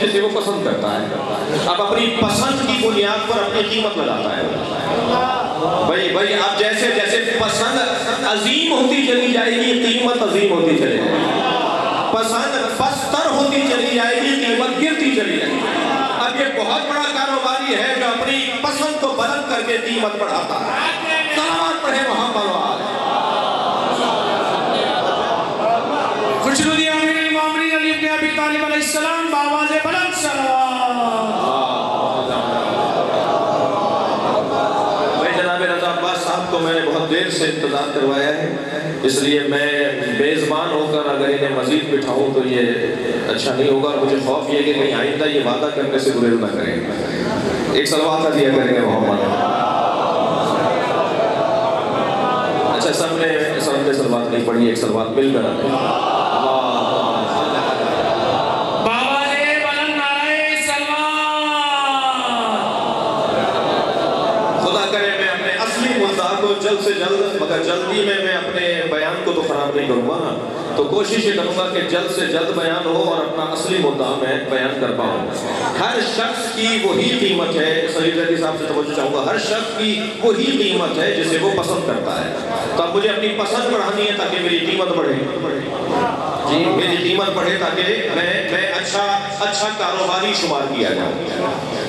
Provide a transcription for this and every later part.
جسے وہ پسند کرتا ہے، اب اپنی پسند کی بنیاد پر اپنی قیمت لگاتا ہے۔ بھائی اب جیسے جیسے پسند عظیم ہوتی چلی جائے گی قیمت عظیم ہوتی چلے گی، پسند پستر ہوتی چلی جائے گی قیمت گرتی چلی جائے گی۔ اب یہ بہت بڑا کاروباری ہے جو اپنی پسند کو بلند کر کے قیمت بڑھاتا ہے۔ صلوات پڑھے محمد و آل۔ خوشنودی امیر المومنین علی بن ابی طالب علیہ السلام بآواز بلند صلوات۔ بھائی جناب رضا عباس صاحب کو میں نے بہت دیر سے انتظار کروایا ہے، اس لیے میں بے زبان ہو کر اگر انہیں مزید بٹھاؤں تو یہ اچھا نہیں ہوگا، اور مجھے خوف یہ کہ کہیں آئندہ یہ وعدہ کرنے سے گریز نہ کریں۔ ایک صلوات دیا کریں گے محمد۔ اچھا سب نے صلوات نہیں پڑھی، ایک صلوات مل کر آتے۔ جلد سے جلد، مگر جلدی میں اپنے بیان کو تو خراب نہیں کروں گا نا، تو کوشش یہ کروں گا کہ جلد سے جلد بیان ہو اور اپنا اصلی مدعا میں بیان کر پاؤں۔ ہر شخص کی وہی قیمت ہے، سعید رضی صاحب سے توجہ چاہوں گا، ہر شخص کی وہی قیمت ہے جسے وہ پسند کرتا ہے۔ تو اب مجھے اپنی پسند بڑھانی ہے تاکہ میری قیمت بڑھے، جی میری قیمت بڑھے تاکہ میں اچھا کاروباری شمار کیا جاؤں۔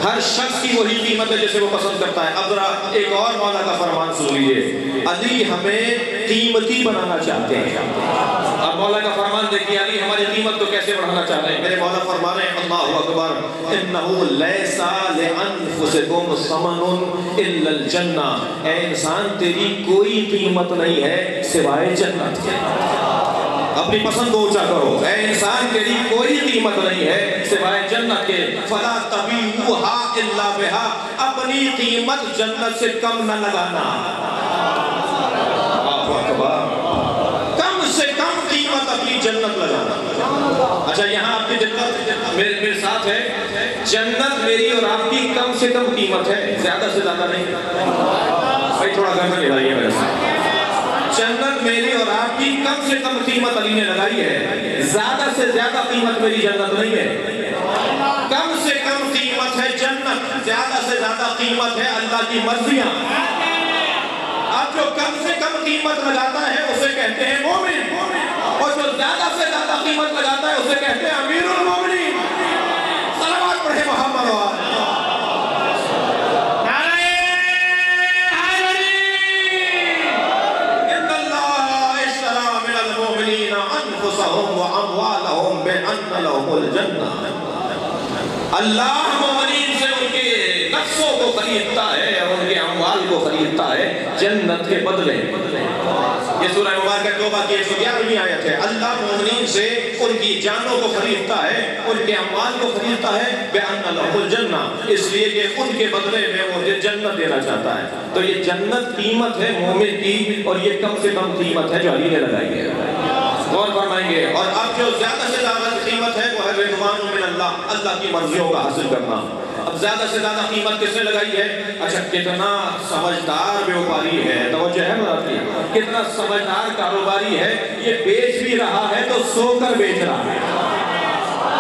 ہر شخص کی وہی قیمت ہے جسے وہ پسند کرتا ہے۔ اب ذرا ایک اور مولا کا فرمان سن لیجیے، علی ہمیں قیمتی بنانا چاہتے ہیں۔ اب مولا کا فرمان دیکھیے، علی ہماری قیمت کو کیسے بڑھانا چاہتے ہیں۔ میرے مولا فرمان ہے اللہ اکبر، انہ لیس لانفسکم ثمن الا الجنہ، اے انسان تیری کوئی قیمت نہیں ہے سوائے جنت کے۔ اپنی پسند کو اونچا کرو، اے انسان تیری کوئی قیمت نہیں ہے سوائے جنت کے۔ فلا تبیعوها الا بها، اپنی قیمت جنت سے کم نہ لگانا۔ کم سے کم قیمت اپنی جنت لگانا۔ اچھا یہاں آپ کی جنت میرے ساتھ ہے، جنت میری اور آپ کی کم سے کم قیمت ہے، زیادہ سے زیادہ نہیں۔ بھائی تھوڑا گھر میں لگائیے میرے ساتھ۔ جنت میری اور آپ کی کم سے کم قیمت علی نے لگائی ہے، زیادہ سے زیادہ قیمت میری جنت نہیں ہے۔ کم سے کم قیمت ہے جنت، زیادہ سے زیادہ قیمت ہے اللہ کی مرضیاں۔ اب جو کم سے کم قیمت لگاتا ہے اسے کہتے ہیں مومن، اور جو زیادہ سے زیادہ قیمت لگاتا ہے اسے کہتے ہیں امیر المومنین۔ صلوات پڑھے محمد و آل۔ اللہ مومنین سے ان کے نفسوں کو خریدتا ہے اور ان کے اموال کو خریدتا ہے جنت کے بدلے۔ یہ سورہ مبارکہ توبہ کی 111ویں آیت ہے۔ اللہ مومنین سے ان کی جانوں کو خریدتا ہے، ان کے اموال کو خریدتا ہے بِأَنَّ لَهُمُ الْجَنَّةَ، اس لیے کہ ان کے بدلے میں وہ جنت دینا چاہتا ہے۔ تو یہ جنت قیمت ہے مومن کی، اور یہ کم سے کم قیمت ہے جو علی نے لگائی ہے۔ غور فرمائیں گے۔ اور اب جو زیادہ سے زیادہ قیمت ہے وہ ہے رضوان من اللہ، اللہ کی مرضیوں کا حاصل کرنا۔ اب زیادہ سے زیادہ قیمت کس نے لگائی ہے؟ اچھا کتنا سمجھدار بیوپاری ہے، توجہ ہے مراد کی، کتنا سمجھدار کاروباری ہے، یہ بیچ بھی رہا ہے تو سو کر بیچ رہا ہے۔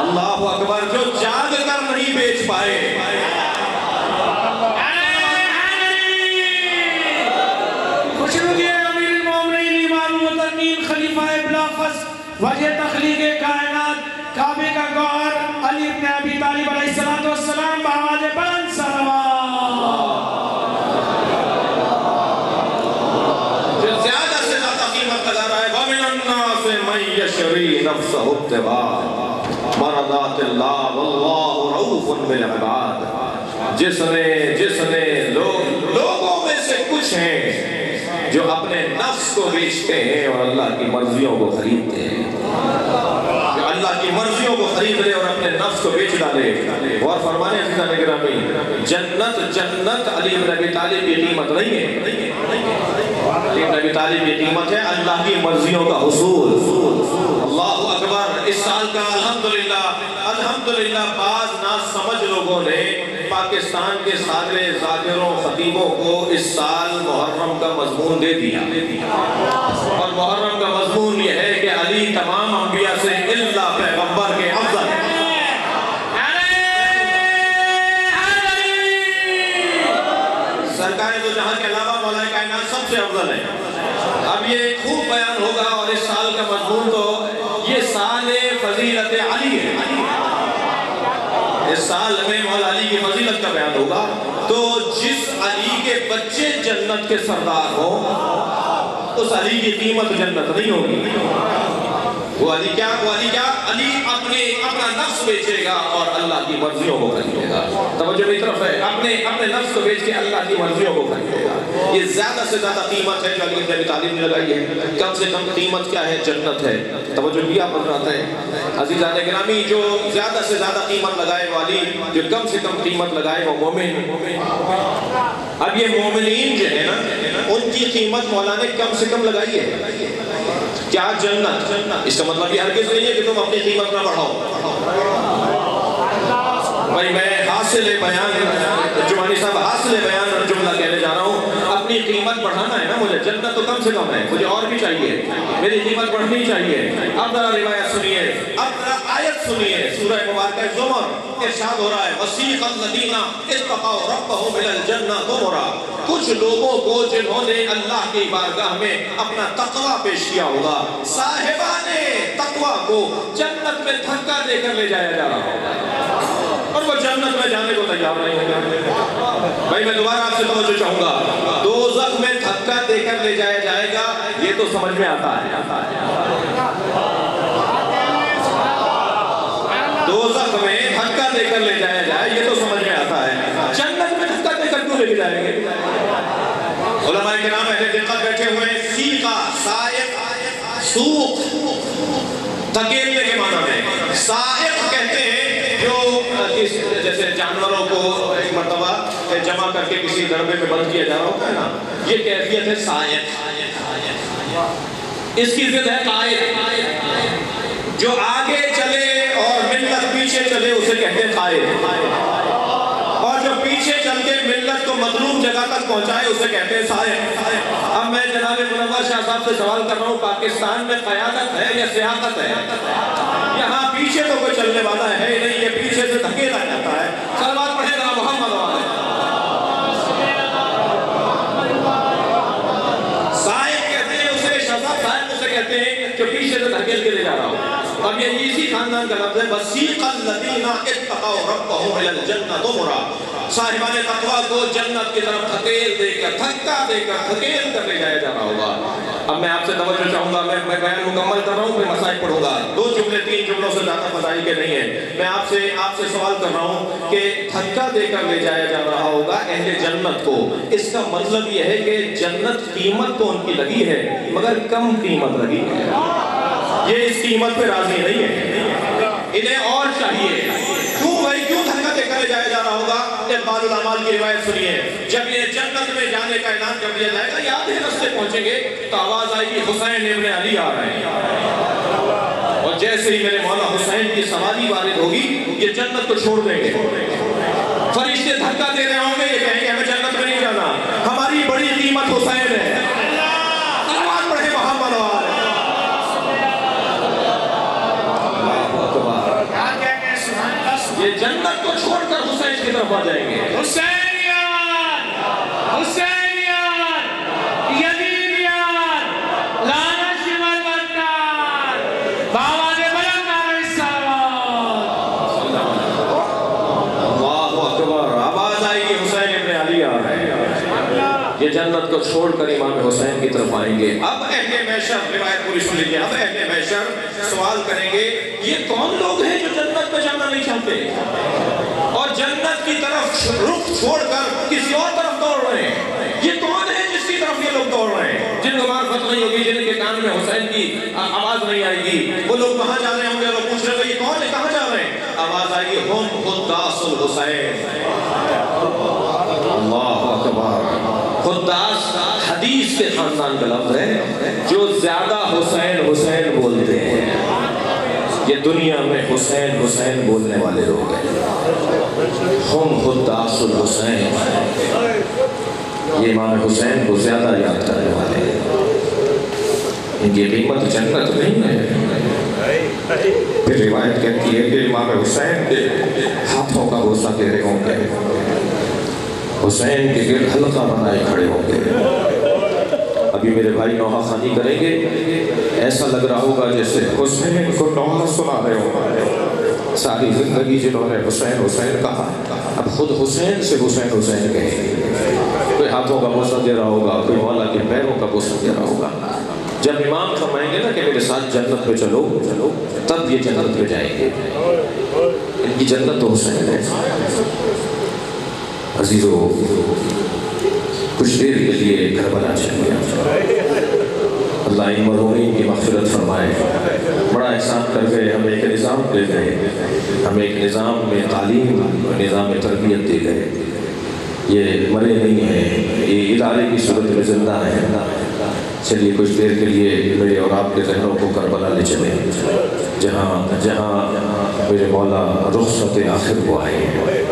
اللہ اکبر، جو جاگ کر نہیں بیچ پائے۔ وجہ تخلیق کائنات کعبے کا گوہر علی بن ابی طالب علیہ السلام بآواز بلند صلوات۔ جو زیادہ سے زیادہ قیمت لگا رہا ہے وَمِنَ النَّاسِ مَن يَشْرِي نَفْسَهُ ابْتِغَاءَ مَرْضَاتِ اللَّهِ وَاللَّهُ رَءُوفٌ بِالْعِبَادِ، جس نے لوگوں میں سے کچھ ہیں جو اپنے نفس کو بیچتے ہیں اور اللہ کی مرضیوں کو خریدتے ہیں، جو اللہ کی مرضیوں کو خرید لے اور اپنے نفس کو بیچ ڈالے۔ اور فرمانے عزیزان گرامی، جنت علی بن ابی طالب کی قیمت نہیں ہے، علی بن ابی طالب کی قیمت ہے اللہ کی مرضیوں کا حصول۔ اللہ اکبر۔ اس سال کا الحمدللہ بعض ناسمجھ لوگوں نے پاکستان کے سارے ذاکروں خطیبوں کو اس سال محرم کا مضمون دے دیا، اور محرم کا مضمون یہ ہے کہ علی تمام انبیاء سے الا پیغمبر کے افضل ہے۔ افضل ہیں. اب یہ خوب بیان ہوگا اور اس سال کا مضمون تو یہ سال فضیلت علی ہے. اس سال میں مولا علی کی فضیلت کا بیان ہوگا. تو جس علی کے بچے جنت کے سردار ہوں اس علی کی قیمت جنت نہیں ہوگی. وہ علی کیا علی اپنا نفس بیچے گا اور اللہ کی مرضیوں کو خریدے گا. توجہ میری طرف ہے. اپنے نفس کو بیچ کے اللہ کی مرضیوں کو خریدے گا. یہ زیادہ سے زیادہ قیمت ہے جو علی بن ابی طالب نے لگائی ہے. کم سے کم قیمت کیا ہے؟ جنت ہے. توجہ کیا حضرات ہے عزیزان گرامی. جو زیادہ سے زیادہ قیمت لگائے وہ علی، جو کم سے کم قیمت لگائے وہ مومن. اب یہ مومنین جو ہے نا ان کی قیمت مولا نے کم سے کم لگائی ہے. کیا؟ جنت. اس کا مطلب یہ ہرگز نہیں ہے کہ تم اپنی قیمت نہ بڑھاؤ. بھائی میں حاصل بیان جمانی صاحب حاصل بیان جملہ کہنے جا رہا ہوں. اپنی قیمت بڑھانا ہے نا مجھے. جنت تو کم سے کم ہے، مجھے اور بھی چاہیے. میری قیمت بڑھنی چاہیے. اب ذرا روایت سنیے، اب ذرا آیت سنیے. سورہ مبارکہ زمر ارشاد ہو رہا ہے وَسِيقَ الَّذِينَ اتَّقَوْا رَبَّهُمْ إِلَى الْجَنَّةِ زُمَرًا. کچھ لوگوں کو جنہوں نے اللہ کی بارگاہ میں اپنا تقوی پیش کیا ہوگا، صاحبان تقوی کو جنت میں دھکا دے کر لے جایا جا رہا ہوگا اور وہ جنت میں جانے کو تیار نہیں ہوگا. بھائی میں دوبارہ آپ سے توجہ چاہوں گا. دوزخ میں دھکا دے کر لے جایا جائے گا یہ تو سمجھ میں آتا ہے. دوزخ میں دھکا دے کر لے جایا جائے یہ تو سمجھ میں آتا ہے. جنت میں دھکا دے کر کیوں لے کے جائیں گے؟ علماء کرام اہل دقت بیٹھے ہوئے ہیں. سیقہ سائق سوق دھکیلنے کے معنی میں. سائق کہتے ہیں جو جیسے جانوروں کو ایک مرتبہ جمع کر کے کسی دربے میں بند کیا جا رہا ہوتا ہے نا، یہ کیفیت ہے سائق. اس کی ضد ہے قائد. جو آگے چلے اور ملت پیچھے چلے اسے کہتے ہیں قائد. اور جو پیچھے چل کے ملت کو مطلوب جگہ تک پہنچائے اسے کہتے ہیں سائق. اب میں جناب منور شاہ صاحب سے سوال کر رہا ہوں، پاکستان میں قیادت ہے یا سیاست ہے؟ یہاں پیچھے تو کوئی چلنے والا ہے نہیں، یہ پیچھے سے دھکیلا جاتا ہے. صلوات پڑھے ذرا محمد والے. سائق کہتے ہیں اسے، شذاب سائق اسے کہتے ہیں جو پیچھے سے دھکیل کے لے جا رہا ہو. اب یہ اسی خاندان کا لفظ ہے وَسِيقَ الَّذِينَ اتَّقَوْا رَبَّهُمْ إِلَى الْجَنَّةِ زُمَرًا. صاحبان تقویٰ کو جنت کی طرف دھکیل دے کر، دھکا دے کر، دھکیل کر لے جایا جا رہا ہوگا. اب میں آپ سے توجہ چاہوں گا. میں بیان مکمل کر رہا ہوں پھر مسائل پڑھوں گا. 2 جملے 3 جملوں سے زیادہ فضائی کے نہیں ہیں. میں آپ سے سوال کر رہا ہوں کہ دھکا دے کر لے جایا جا رہا ہوگا اہل جنت کو. اس کا مطلب یہ ہے کہ جنت قیمت تو ان کی لگی ہے مگر کم قیمت لگی ہے. یہ اس قیمت پہ راضی نہیں ہے، انہیں اور چاہیے. کیوں بھائی کیوں دھکا دے کر لے جایا جا رہا ہوگا؟ اقبال العمال کی روایت سنیے. جب یہ جنت میں جانے کا اعلان کر دیا جائے گا، یاد ہے رستے پہنچیں گے تو آواز آئے گی حسین ابن علی آ رہے ہیں. اور جیسے ہی میرے مولا حسین کی سواری وارد ہوگی یہ جنت کو چھوڑ دیں گے. فرشتے دھکا دے رہے ہوں گے، یہ کہیں گے ہمیں جنت میں نہیں جانا، ہماری بڑی قیمت حسین ہے. صلوات پڑھے محمد والے. یہ جنت کو چھوڑ کر حسین کی طرف آ جائیں گے. حسینیان، حسینیان، یزیدیان، لانا شمال بندان، باواز بلند علیہ السلام. اللہ اکبر. آواز آئے گی حسین ابن علی آ رہے ہیں. یہ جنت کو چھوڑ کر امام حسین کی طرف آئیں گے. اب اہل محشر، روایت پوری سن لیجیے. اب اہل محشر سوال کریں گے یہ کون لوگ ہیں جو جنت میں جانا نہیں چاہتے اور جنت کی طرف رخ چھوڑ کر کسی اور طرف دوڑ رہے ہیں؟ یہ کون ہے جس کی طرف یہ لوگ دوڑ رہے ہیں؟ جن کو معرفت نہیں ہوگی، جن کے کان میں حسین کی آواز نہیں آئے گی. وہ لوگ کہاں جا رہے ہوں گے؟ لوگ پوچھ رہے ہیں یہ کون ہے، کہاں جا رہے ہیں؟ آواز آئے گی ہم خداس الحسین. اللہ اکبر. خداس حدیث کے خاندان کا لفظ ہے جو زیادہ حسین حسین بولتے ہیں. یہ دنیا میں حسین حسین بولنے والے لوگ ہیں. ہم خداس الحسین، یہ امام حسین کو زیادہ یاد کرنے والے ہیں. ان کی قیمت جنت نہیں ہے. پھر روایت کہتی ہے کہ امام حسین کے ہاتھوں کا بوسہ دے رہے ہوں گے، حسین کے گرد حلقہ بنائے کھڑے ہوں گے ابھی میرے بھائی نوحہ خوانی کریں گے، ایسا لگ رہا ہوگا جیسے حسین کو نوحہ سنا رہے ہو۔ ساری زندگی جنہوں نے حسین حسین کہا، اب خود حسین سے حسین حسین کہیں۔ کوئی ہاتھوں کا بوسہ دے رہا ہوگا، کوئی مولا کے پیروں کا بوسہ دے رہا ہوگا۔ جب امام فرمائیں گے نا کہ میرے ساتھ جنت پہ چلو، تب یہ جنت پہ جائیں گے۔ ان کی جنت تو حسین ہے۔ عزیزو، کچھ دیر کے لیے کربلا چلے، اللہ ان مرحومین کی مغفرت فرمائے۔ بڑا احسان کر گئے، ہمیں ایک نظام دے گئے، ہمیں ایک نظام میں تعلیم، نظام تربیت دے گئے۔ یہ مرے نہیں ہیں، یہ ادارے کی صورت میں زندہ ہیں۔ چلیے کچھ دیر کے لیے میرے اور آپ کے ذہنوں کو کربلا لے چلیں، جہاں میرے مولا رخصت آخر کو آئے ہیں۔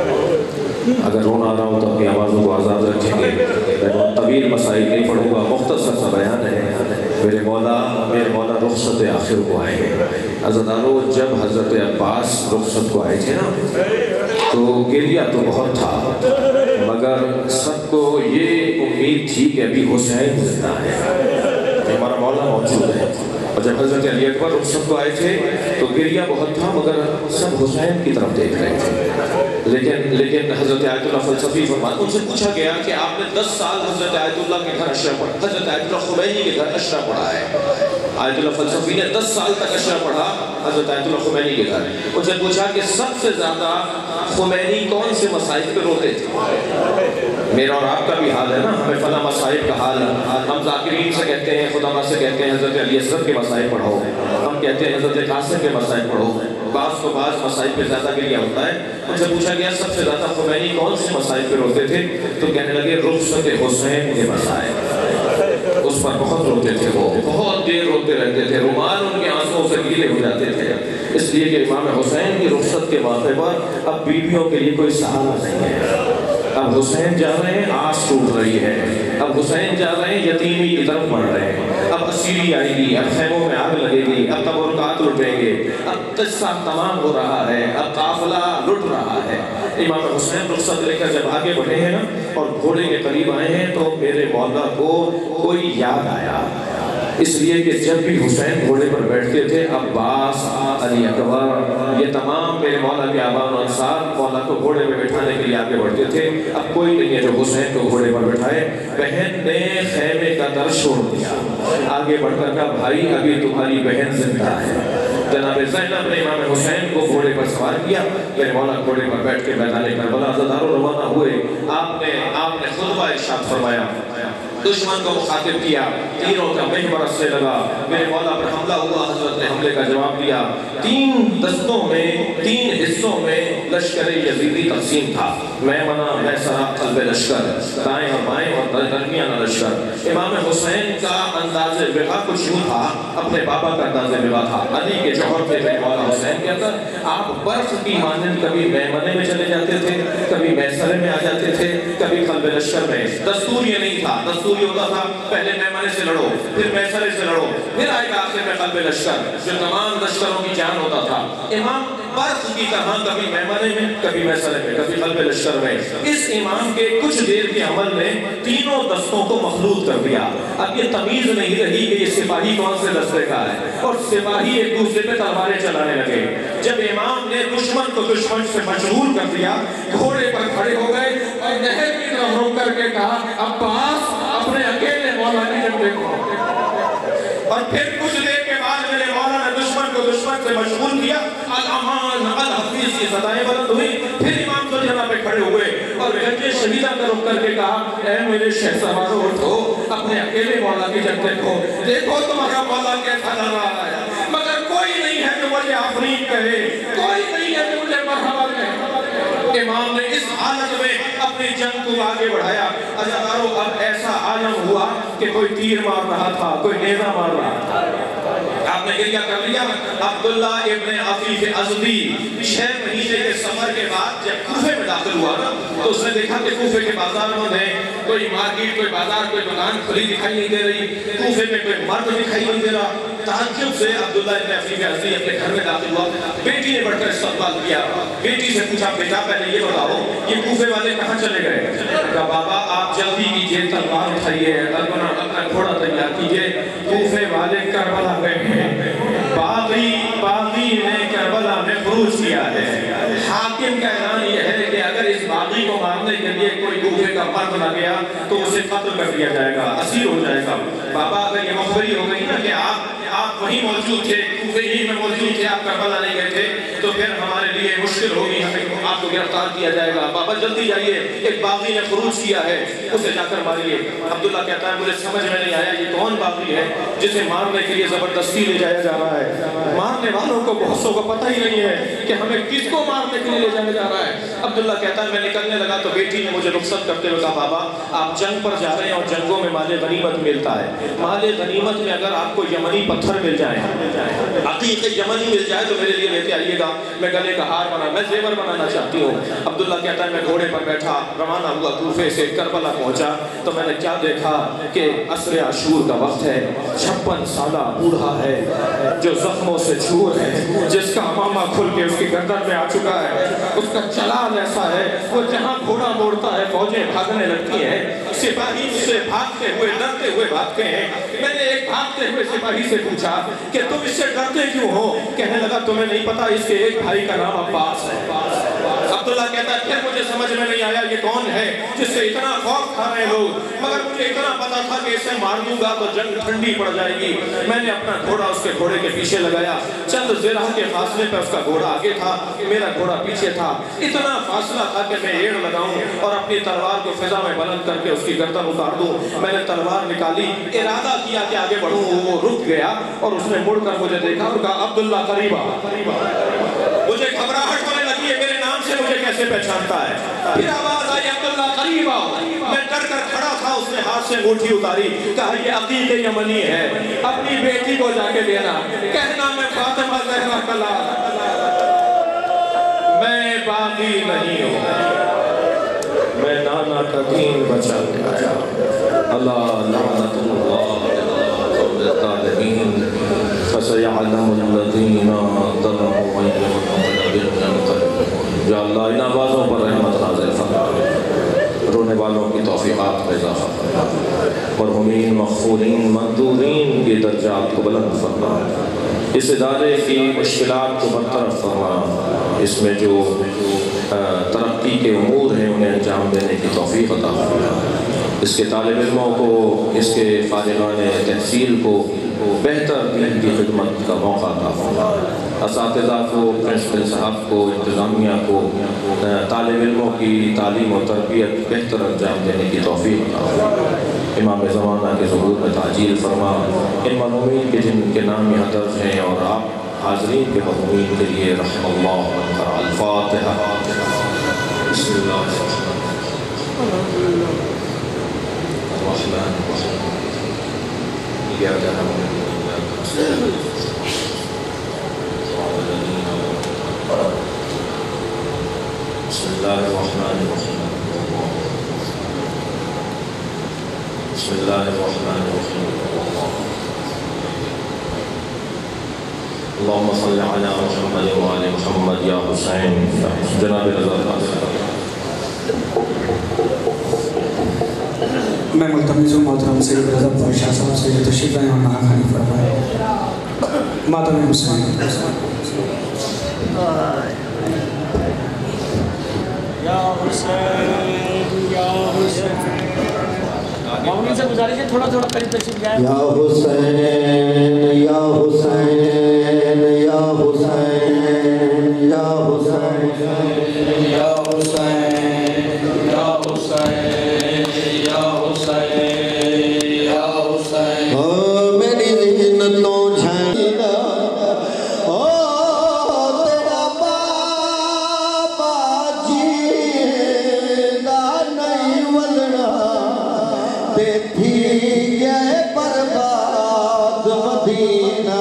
اگر رونا آ رہا ہو تو اپنی آوازوں کو آزاد رکھیں گے۔ میں طویل مسائل نہیں پڑھوں گا، مختصر سا بیان ہے۔ میرے مولا رخصت آخر کو آئے ہیں۔ عزیزانو، جب حضرت عباس رخصت کو آئے تھے نا تو گریہ تو بہت تھا، مگر سب کو یہ امید تھی کہ ابھی حسین زندہ ہے، ہمارا مولا موجود ہے۔ اور جب حضرت علی اکبر رخصت کو آئے تھے تو گریہ بہت تھا، مگر سب حسین کی طرف دیکھ رہے تھے۔ لیکن حضرت آیت اللہ فلسفی فرماتے ہیں، ان سے پوچھا گیا کہ آپ نے 10 سال حضرت آیت اللہ کے گھر اشرا پڑھا، حضرت آیت اللہ خمینی کے گھر اشرا پڑھا ہے۔ آیت اللہ فلسفی نے 10 سال تک اشرا پڑھا حضرت آیت اللہ خمینی کے گھر۔ ان سے پوچھا کہ سب سے زیادہ خمینی کون سے مسائل پہ روتے تھے؟ میرا اور آپ کا بھی حال ہے نا، ہمیں فلاں مسائل کا حال ہے۔ ہم ذاکرین سے کہتے ہیں، خدا سے کہتے ہیں حضرت علی اصغر کے مسائل پڑھو، ہم کہتے ہیں حضرت قاسم کے مسائل پڑھو، بعض مسائل پہ زیادہ گریہ ہوتا ہے۔ ان سے پوچھا گیا سب سے زیادہ خمینی کون سے مسائل پہ روتے تھے؟ تو کہنے لگے رخصت حسین کے مسائل، اس پر بہت روتے تھے، وہ بہت دیر روتے رہتے تھے، رومال ان کے آنسوؤں سے گیلے ہو جاتے تھے، اس لیے کہ امام حسین کی رخصت کے موقع پر اب بیویوں کے لیے کوئی سہارا نہیں ہے۔ اب حسین جا رہے ہیں، آس ٹوٹ رہی ہے، اب حسین جا رہے ہیں، یتیمی کی طرف بڑھ رہے ہیں، اب اسیری آئے گی، اب خیموں میں آگ لگے گی، اب تبرکات لٹیں گے، اب قصہ تمام ہو رہا ہے، اب قافلہ لٹ رہا ہے۔ امام حسین رخصت لے کر جب آگے بڑھے ہیں نا اور گھوڑے کے قریب آئے ہیں تو میرے مولا کو کوئی یاد آیا، اس لیے کہ جب بھی حسین گھوڑے پر بیٹھتے تھے، عباس، علی اکبر، یہ تمام میرے مولا کے آباء و انصار مولا کو گھوڑے پہ بٹھانے کے لیے آگے بڑھتے تھے۔ اب کوئی نہیں ہے جو حسین کو گھوڑے پر بٹھائے۔ بہن نے خیمے کا در چھوڑ دیا، آگے بڑھ کر کہا بھائی ابھی تمہاری بہن زندہ ہے۔ جناب زینب نے امام حسین کو گھوڑے پر سوار کیا، میرے مولا گھوڑے پر بیٹھ کے میدان کربلا عزادارو روانہ ہوئے۔ آپ نے خطبہ ارشاد فرمایا، دشمن کو مخاطب کیا، تیروں کا مہ برس سے لگا، میرے مولا پر حملہ ہوا، حضرت نے حملے کا جواب دیا۔ 3 دستوں میں 3 حصوں میں لشکر یزیدی تقسیم تھا، میمنہ، میسرہ، قلب لشکر، دائیں اور بائیں اور درمیانہ لشکر۔ امام حسین کا انداز وفا کچھ یوں تھا، اپنے بابا کا انداز وفا تھا، علی کے جوہر تھے میرے مولا حسین کے اندر۔ آپ برف کی مانند کبھی میمنے میں چلے جاتے تھے، کبھی میسرے میں آ جاتے تھے، کبھی قلب لشکر میں۔ دستور یہ نہیں تھا، دستور یہ ہوتا تھا پہلے میمنے سے لڑو، پھر میسرے سے لڑو، پھر آئے گا آخر میں قلب لشکر جو تمام لشکروں کی جان ہوتا تھا۔ امام برف کی طرح کبھی میمنے میں، کبھی میسرے میں، کبھی قلب لشکر میں۔ اس امام کے کچھ دیر کے عمل نے تینوں دستوں کو مخلوط کر دیا۔ اب یہ تمیز نہیں رہی کہ یہ سپاہی کون سے دستے کا ہے، اور سپاہی ایک دوسرے پہ تلواریں چلانے لگے۔ جب امام نے دشمن کو دشمن سے مشغول کر دیا، گھوڑے پر کھڑے ہو گئے اور نہر کی طرف رک کر کے کہا عباس اپنے اکیلے مولا کی جب دیکھو۔ اور پھر کچھ دیر کے بعد میرے مولا نے دشمن کو دشمن سے مشغول کیا، الامان الحفیظ کی صدائیں بلند ہوئی۔ پھر امام تو جناب پہ کھڑے ہوئے اور گنج شہیدہ کا رخ کر کے کہا اے میرے شہ سوارو اٹھو، اپنے اکیلے مولا کی جب دیکھو، دیکھو تمہارا مولا کیسا لڑ رہا ہے، مگر کوئی نہیں ہے جو مجھے آفرین کہے، کوئی نہیں ہے جو مجھے مرحبا کہے۔ امام نے اس حالت میں اپنی جنگ کو آگے بڑھایا۔ عزادارو اب ایسا عالم ہوا کہ کوئی تیر مار رہا تھا، کوئی نیزہ مار رہا تھا، آپ نے گریہ کر لیا۔ عبداللہ ابن عفیف ازدی 6 مہینے کے سفر کے بعد جب کوفے میں داخل ہوا نا تو اس نے دیکھا کہ کوفے کے بازار بند ہیں، کوئی مارکیٹ، کوئی بازار، کوئی دکان کھلی دکھائی نہیں دے رہی، کوفے میں کوئی مرد دکھائی نہیں دے رہا۔ تعجب سے عبداللہ ابن عفیف ازدی اپنے گھر میں داخل ہوا، بیٹی نے بڑھ کر استقبال کیا، بیٹی سے پوچھا بیٹا پہلے یہ بتاؤ یہ کوفے والے کہاں چلے گئے؟ کہا بابا آپ جلدی کیجئے، تلوار اٹھائیے، اپنا گھوڑا تیار کیجئے، کوفے والے کربلا گئے ہیں، باغی نے کربلا میں خروج کیا ہے۔ حاکم کا اعلان یہ ہے کہ اگر اس باغی کو مارنے کے لیے کوئی کوفے کا مرد نہ گیا تو اسے قتل کر دیا جائے گا، اسیر ہو جائے گا۔ بابا اگر یہ مخبری ہو گئی نا کہ آپ وہیں موجود تھے، کوفے ہی میں موجود تھے، آپ کربلا نہیں گئے تھے، تو پھر ہمارے لیے مشکل ہوگی، ہمیں آپ کو گرفتار کیا جائے گا۔ بابا جلدی جائیے، ایک باغی نے خروج کیا ہے، اسے جا کر ماریے۔ عبداللہ کہتا ہے مجھے سمجھ میں نہیں آیا یہ کون باغی ہے جسے مارنے کے لیے زبردستی لے جایا جا رہا ہے۔ مارنے والوں کو بہت سو کو پتہ ہی نہیں ہے کہ ہمیں کس کو مارنے کے لیے لے جایا جا رہا ہے۔ عبداللہ کہتا ہے میں نکلنے لگا تو بیٹی نے مجھے رخصت کرتے ہوئے کہا بابا آپ جنگ پر جا رہے ہیں اور جنگوں میں مال غنیمت ملتا ہے، مال غنیمت میں اگر آپ کو یمنی پتھر مل جائے، عقیق یمنی مل جائے تو میرے لیے لیتے آئیے گا، میں گلے کا ہار بنا، میں زیور بنانا چاہتی ہوں۔ عبداللہ کہتا ہے میں گھوڑے پر بیٹھا روانہ ہوا، کوفے سے کربلا پہنچا تو میں نے کیا دیکھا کہ عصر عاشور کا وقت ہے، 56 سالہ بوڑھا ہے جو زخموں سے چور ہے، جس کا امامہ کھل کے اس کی گردن میں آ چکا ہے، اس کا چلال ایسا ہے وہ جہاں گھوڑا موڑتا ہے فوجیں بھاگنے لگتی ہیں، سپاہی اسے بھاگتے ہوئے ڈرتے ہوئے بھاگتے ہیں۔ میں نے ایک بھاگتے ہوئے سپاہی سے پوچھا کہ تم اس سے ڈرتے کیوں ہو؟ کہنے لگا تمہیں نہیں پتا اس کے ایک بھائی کا نام عباس ہے۔ عبداللہ کہتا ہے پھر مجھے سمجھ میں نہیں آیا یہ کون ہے جس سے اتنا خوف کھا رہے لوگ، مگر مجھے اتنا پتا تھا کہ اسے مار دوں گا تو جنگ ٹھنڈی پڑ جائے گی۔ میں نے اپنا گھوڑا اس کے گھوڑے کے پیچھے لگایا، چند زرہ کے فاصلے پہ اس کا گھوڑا آگے تھا، میرا گھوڑا پیچھے تھا، اتنا فاصلہ تھا کہ میں ایڑ لگاؤں اور اپنی تلوار کو فضا میں بلند کر کے اس کی گردن اتار دوں۔ میں نے تلوار نکالی، ارادہ کیا کہ آگے بڑھوں، وہ رک گیا اور اس نے مڑ کر مجھے دیکھا اور کہا عبداللہ قریب آ۔ مجھے گھبراہٹ ہونے لگی ہے، میرے نام سے مجھے کیسے پہچانتا ہے؟ پھر آواز آئی عبداللہ قریب آؤ۔ میں ڈر کر کھڑا تھا، اس نے ہاتھ سے انگوٹھی اتاری، کہا یہ عقیق یمنی ہے، اپنی بیٹی کو جا کے دینا، کہنا میں فاطمہ زہرا کا لال، میں باغی نہیں ہوں، میں نانا کا دین بچا کے آیا۔ اللہ لعنت اللہ علی الظالمین فسيعلم الذين ظلموا أي منقلب ينقلبون۔ یا اللہ ان آوازوں پر رحمت نازل فرما، رونے والوں کی توفیقات میں اضافہ فرما، مرحومین مغفورین مندورین کی درجات کو بلند فرما، اس ادارے کی مشکلات کو برطرف فرما، اس میں جو ترقی کے امور ہیں انہیں انجام دینے کی توفیق عطا فرما، اس کے طالب علموں کو، اس کے فارغان تحصیل کو بہتر دین کی خدمت کا موقع عطا فرما، اساتذہ کو، پرنسپل صاحب کو، انتظامیہ کو طالب علموں کی تعلیم و تربیت بہتر انجام دینے کی توفیق عطا فرما، امام زمانہ کے ظہور میں تعجیل فرما، ان مرحومین کے جن کے نام یہاں درج ہیں اور آپ حاضرین کے مرحومین کے لیے رحم اللہ الفاتحہ۔ بسم اللہ الرحمن الرحیم، إياك نعبد وإياك نستعين، بسم الله الرحمن الرحيم، بسم الله الرحمن الرحيم، اللهم صل على محمد وآل محمد يا حسين جناب رضا۔ میں ملتمس ہوں محترم سید رضا ظفر شاہ صاحب سے جو تشریف لائیں اور نعت خوانی فرمائیں۔ ماتم حسین۔ یا حسین یا حسین، معمولین سے گزارش ہے تھوڑا تھوڑا قریب تشریف لائیں۔ یا حسین یا حسین یا حسین یا حسین یا حسین یا حسین یا حسین یا حسین، میری ذہن تو جھانگا او تیرا بابا جیندہ نہیں ولنا، دیکھی گئے برباد مدینہ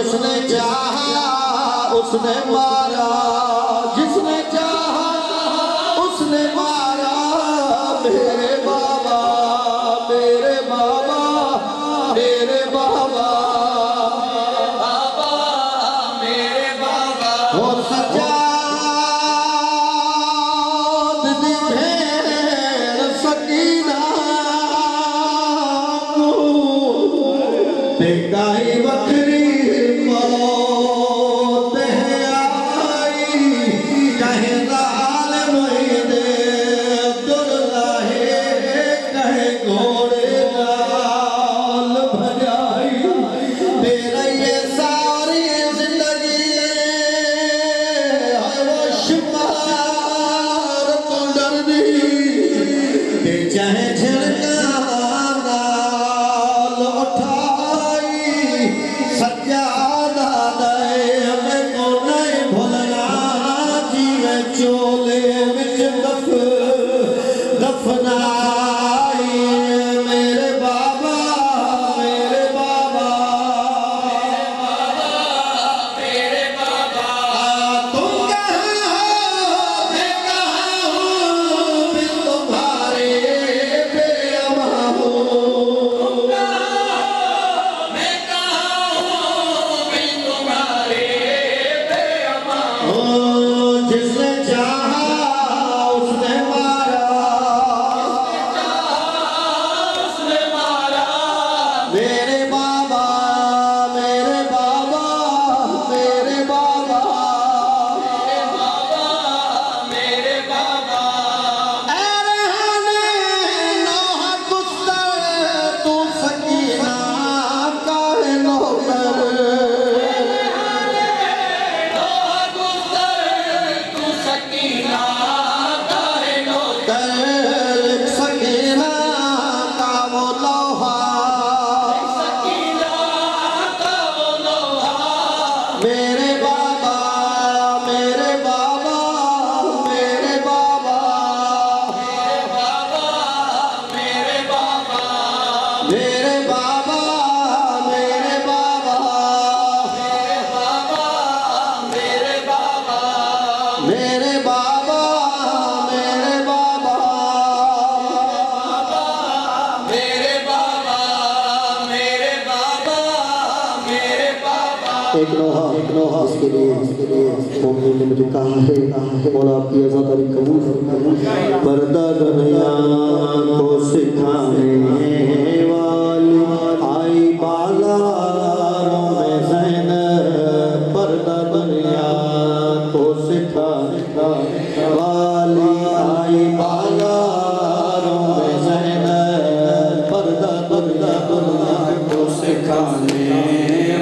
جس نے چاہا اس نے مارا جس نے چاہا اس نے مارا میرے بابا میرے بابا میرے بابا بابا میرے بابا وہ سجاد دی بھیڑ سکینہ کو دیکھائی بکری موت ہے آئی کہیں ظالم دے دلہے کہیں گھوڑے لال بھجائی میرا یہ ساری زندگی ہے وہ شمار تو ڈر دی کہ چاہے جھڑکا نال اٹھائی سجادہ دے ہمیں کو نہیں بھولنا جی میں چولے وچ دفنائی میرے بابا میرے بابا میرے بابا تم کہاں ہو میں کہاں ہوں پھر تمہارے بے اما ہوں میں کہاں ہوں پھر تمہارے بے اما ہوں جس نے چاہا اس نے مارا میرے بابا میرے بابا میرے بابا میرے بابا اے ریحانِ نوح گستر تو سکینہ کاہے نوکر سکینہ کا وہ لوحہ میرے بابا میرے بابا میرے بابا میرے بابا میرے بابا میرے بابا میرے بابا میرے بابا میرے بابا میرے بابا میرے بابا میرے بابا ایک لوحہ اس کے لیے مومن نے مجھے کہا ہے مولا آپ کی عزاداری قبول پردہ دنیا کو سکھانے والی آئی بازاروں میں زینب پردہ دنیا کو سکھانے والی آئی بازاروں میں زینب پردہ دنیا کو سکھانے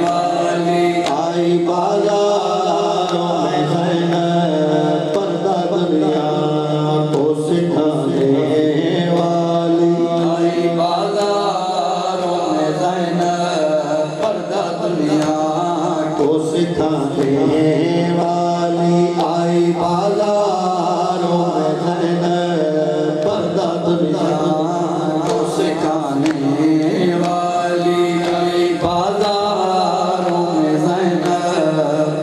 والی آئی بازاروں میں زینب پردہ دنیا کو سکھانے والی آئی بازاروں میں زینب پردہ دنیا کو سکھانے والی آئی بازاروں میں زینب پردہ دنیا کو سکھانے والی آئی بازاروں میں زینب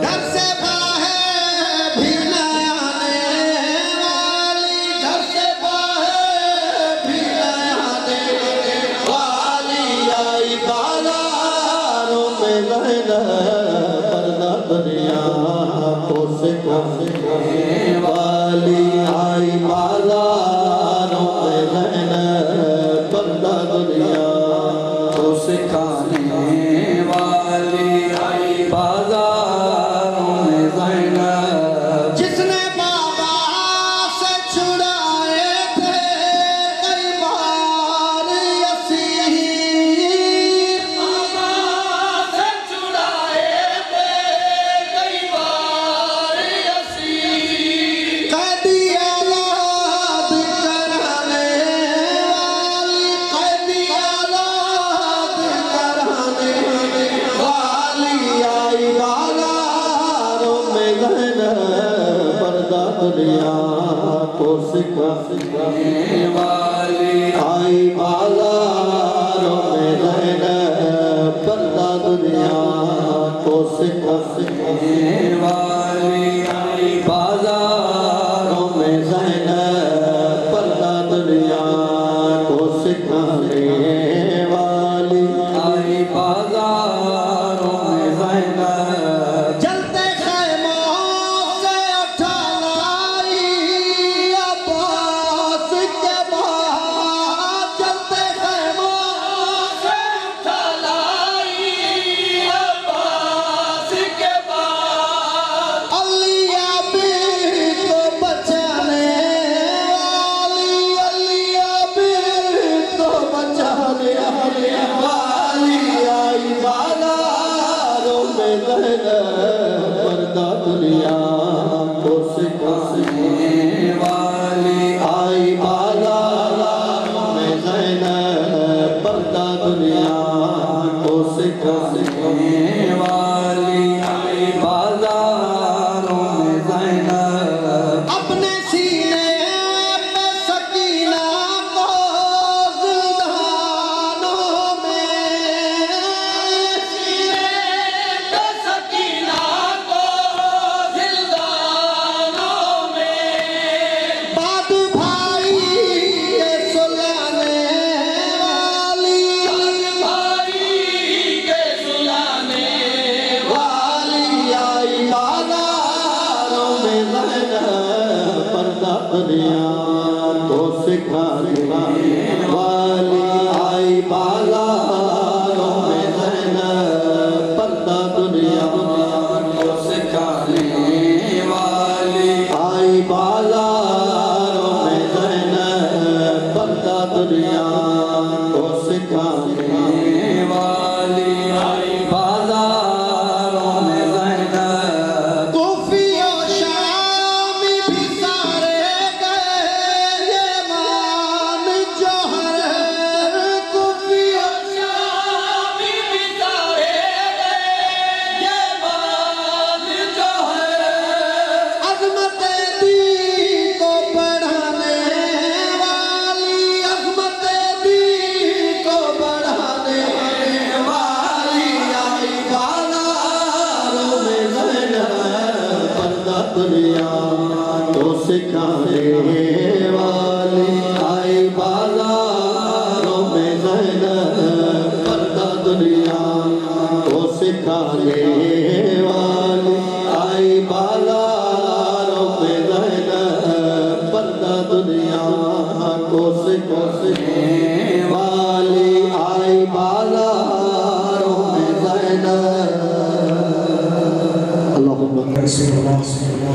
گھر سے باہر بھی نہ آنے والی گھر سے باہر بھی نہ آنے والی آئی بازاروں میں زینب پردہ دنیا کو سکھانے والی آئی بازاروں میں زینب پردہ دنیا کو سکھانے والی آئی بازاروں میں زینب جس نے بابا سے چھڑائے تھے کئی بار اسیر بابا سے چھڑائے تھے کئی بار اسیر قیدی اولاد کرانے والی قیدی اولاد کرانے والی آئی بازاروں میں زینب پردہ دنیا کو سکھانے والی آئی بازاروں میں زینب پردہ دنیا کو سکھانے والی آئی بازاروں میں زینب پردہ دنیا کو سکھانے والی آئی بازاروں میں زینب جلتے خیموں سے اٹھا لائی عباس کے بعد جلتے خیموں سے اٹھا لائی عباس کے بعد علی ابی کو بچانے والی علی ابی کو بچانے والی آئی بازاروں میں زینب پردہ دنیا کو سکھانے والی آئی بازاروں میں زینب پردہ دنیا کو سکھانے والی آئی بازاروں میں زینب اپنے سینے پہ سکینہ کو زندانوں میں سینے پہ سکینہ کو زندانوں میں بعد بھائی کے سلانے والی بھائی کے سلانے والی آئی بازاروں میں زینب پردہ دنیا کو سکھانے والی آئی بازاروں میں زینب پردہ دنیا کو سکھانے والی آئی بازاروں میں زینب پردہ دنیا کو سکھانے والی آئی بازاروں میں زینب کوفی و شامی بھی سارے گئے یمان جوہر کوفی و شامی بھی سارے گئے یمان جوہر عظمت دین کو بڑھانے والی عظمت دین کو بڑھانے والی آئی بازاروں میں زینب پردہ دنیا کو سکھانے والی آئی بازاروں میں زینب پردہ دنیا کو سکھانے والی آئی بازاروں میں زینب پردہ دنیا کو سکھانے والی آئی بازاروں میں زینب اللہم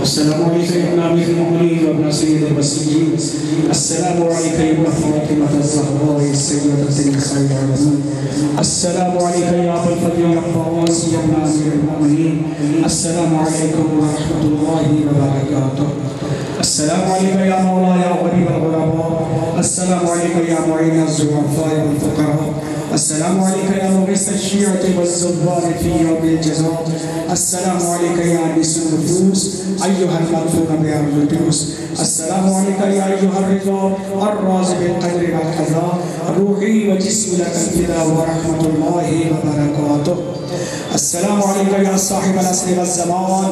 السلام علیکم ابن عبد المؤمنین وابن سید البصرین السلام علیکم ابن فاطمة الزہراء السیدة النساء العالمین السلام علیکم یا ابا الفضل العباس یا ابن امیر المؤمنین السلام علیکم ورحمۃ اللہ وبرکاتہ السلام علیکم یا مولا یا غریب الغرباء السلام علیکم یا معین الضعفاء والفقراء السلام علیکم یا مغیث الشیعة والزبار فی یوم الجزاء السلام علیکم یا انیس النفوس ایها المغفور بأرض الدوس السلام علیکم یا ایها الرضا الراز بالقدر والقضاء روحی و جسم لك الفداء ورحمة الله وبركاته السلام علیکم یا صاحب العصر والزمان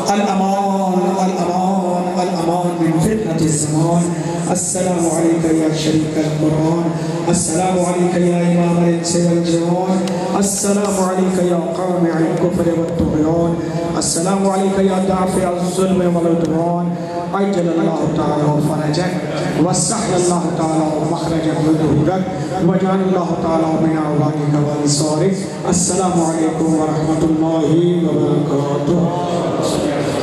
الامان الامان الامان من فتنة الزمان السلام علیکم یا شریک القرآن السلام علیکم یا امام الانس والجوان السلام علیکم یا قامع الكفر والطغیان السلام علیکم یا دافع الظلم والعدوان عجل اللہ تعالی فرجک وسهل اللہ تعالی مخرجک وظہورک وجعل اللہ تعالی من اعوانک وانصارک السلام علیکم ورحمۃ اللہ وبرکاتہ